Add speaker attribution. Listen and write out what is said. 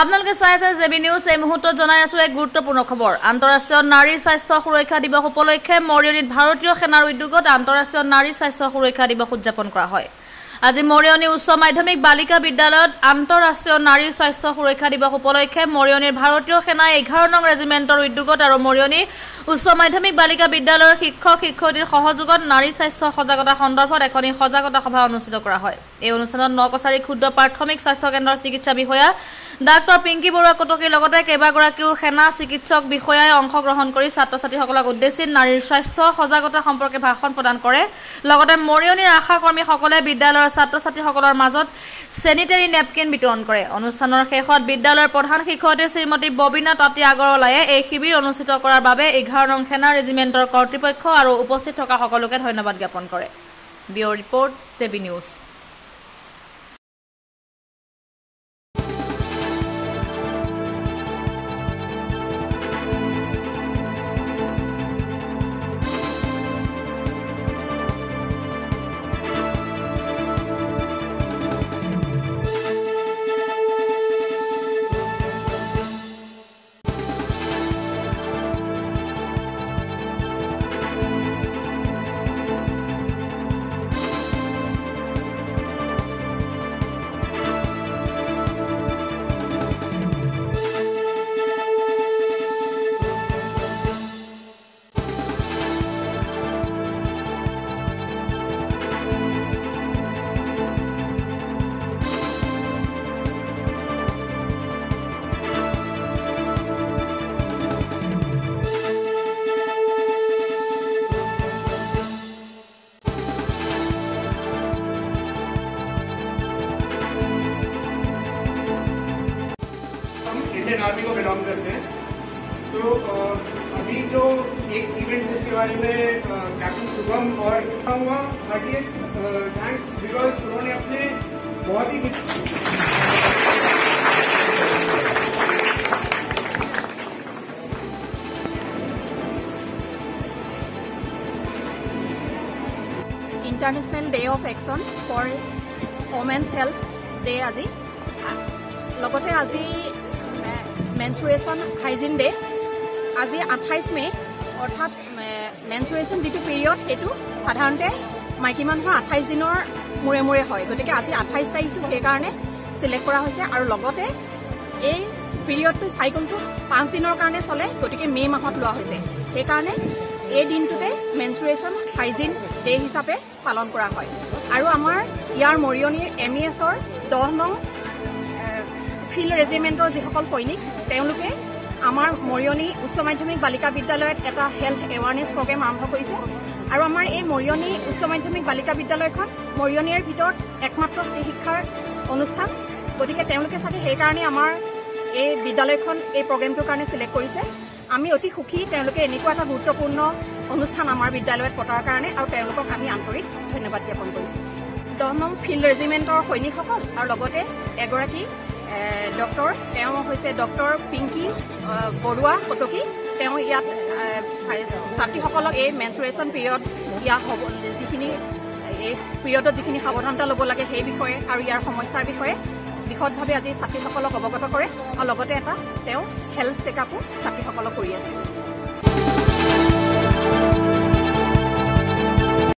Speaker 1: আপোনালোকে চাই আছে জেবি নিউজ। এই মুহূৰ্তত জনাই আছো এক গুৰুত্বপূৰ্ণ খবৰ। আন্তঃৰাষ্ট্ৰীয় নাৰী স্বাস্থ্য সুৰক্ষা দিৱস উপলক্ষে মৰিয়নিত ভাৰতীয় সেনাৰ উদ্যোগত আন্তঃৰাষ্ট্ৰীয় নাৰী স্বাস্থ্য সুৰক্ষা দিৱস উদযাপন কৰা হয়। আজি মৰিয়নি উচ্চ মাধ্যমিক বালিকা বিদ্যালয়ত আন্তঃৰাষ্ট্ৰীয় নাৰী স্বাস্থ্য সুৰক্ষা দিৱস উপলক্ষে মৰিয়নিৰ ভাৰতীয় সেনাই 11 নং ৰেজিমেণ্টৰ উদ্যোগত আৰু মৰিয়নি উচ্চ মাধ্যমিক বালিকা বিদ্যালয়ৰ শিক্ষক শিক্ষয়িত্ৰীৰ সহযোগত নাৰী স্বাস্থ্য সজাগতা সন্দৰ্ভত এখনি সজাগতা সভা অনুষ্ঠিত কৰা হয়। এই অনুষ্ঠানত নকছাৰী ক্ষুদ্ৰ প্ৰাথমিক স্বাস্থ্য কেন্দ্ৰৰ চিকিৎসা বিষয়া ডাক্তৰ পিংকি বৰুৱা কটকীৰ লগতে কেইবাগৰাকীও সেনা চিকিৎসক বিষয়াই অংশগ্ৰহণ কৰি ছাত্ৰ ছাত্ৰীসকলক উদ্দেশ্যি নাৰীৰ স্বাস্থ্য সজাগতা সম্পৰ্কে ভাষণ প্ৰদান কৰে। লগতে মৰিয়নিৰ আশা কৰ্মীসকলে বিদ্যালয়ৰ ছাত্ৰ ছাত্ৰীসকলৰ মাজত চেনিটাৰী নেপকিন বিতৰণ কৰে। অনুষ্ঠানৰ শেষত বিদ্যালয়ৰ প্ৰধান শিক্ষয়িত্ৰী শ্ৰীমতী ববিনা তাঁতী আগৰৱালায়ে এই শিবিৰ অনুষ্ঠিত কৰাৰ বাবে 11 নং সেনা ৰেজিমেণ্টৰ কৰ্তৃপক্ষ আৰু উপস্থিত থকা সকলোকে ধন্যবাদ জ্ঞাপন কৰে। Bureau report Jebi news.
Speaker 2: Indian army को बिलोंग करते हैं। तो अभी जो एक इवेंट जिसके बारे में कैप्टन शुभम और हुआ हार्टिएस्ट थैंक्स बिकॉज उन्होंने अपने बहुत ही
Speaker 3: international day of action for women's health day আজি লগতে আজি মেনচুৰেশ্যন হাইজিন ডে। আজি 28 মে অৰ্থাৎ মেনচুৰেশ্যন যিটো পিৰিয়ড সেইটো সাধাৰণতে মাইকী মানুহৰ 28 দিনৰ মূৰে মূৰে হয়। গতিকে আজি 28 তাৰিখটো সেইকাৰণে চিলেক্ট কৰা হৈছে আৰু লগতে এই পিৰিয়ডটো চাইকেলটো 5 দিনৰ কাৰণে চলে। গতিকে মে মাহত লোৱা হৈছে। সেইকাৰণে এই দিনটোতে মেনচুৰেশ্যন হাইজিন ডে হিচাপে পালন কৰা হয়। আৰু আমাৰ ইয়াৰ মৰিয়নিৰ MESৰ 10 নং ফিল্ড ৰেজিমেণ্টৰ যিসকল সৈনিক তেওঁলোকে আমাৰ মৰিয়নি উচ্চ মাধ্যমিক বালিকা বিদ্যালয়ত এটা হেল্থ এৱাৰনেছ প্ৰগ্ৰেম আৰম্ভ কৰিছে। আৰু আমাৰ এই মৰিয়নি উচ্চ মাধ্যমিক বালিকা বিদ্যালয়খন মৰিয়নিৰ ভিতৰত একমাত্ৰ স্ত্ৰী শিক্ষাৰ অনুষ্ঠান। গতিকে তেওঁলোকে চাগে সেইকাৰণে আমাৰ এই বিদ্যালয়খন এই প্ৰগ্ৰেমটোৰ কাৰণে চিলেক্ট কৰিছে। আমি অতি সুখী তেওঁলোকে এনেকুৱা এটা গুৰুত্বপূৰ্ণ অনুষ্ঠান আমাৰ বিদ্যালয়ত পতাৰ কাৰণে আৰু তেওঁলোকক আমি আন্তৰিক ধন্যবাদ জ্ঞাপন কৰিছোঁ। 10 নং ফিল্ড ৰেজিমেণ্টৰ সৈনিকসকল আৰু লগতে এগৰাকী ডক্টৰ, তেওঁ হৈছে ডক্টৰ পিংকি বৰুৱা কটকী। তেওঁ ইয়াত ছাত্ৰীসকলক এই মেনচুৰেশ্যন পিৰিয়ড যিখিনি এই পিৰিয়ডত যিখিনি সাৱধানতা ল'ব লাগে সেই বিষয়ে আৰু ইয়াৰ সমস্যাৰ বিষয়ে বিশদভাৱে আজি ছাত্ৰীসকলক অৱগত কৰে আৰু লগতে এটা তেওঁ হেল্থ চেকআপো ছাত্ৰীসকলক কৰি আছে।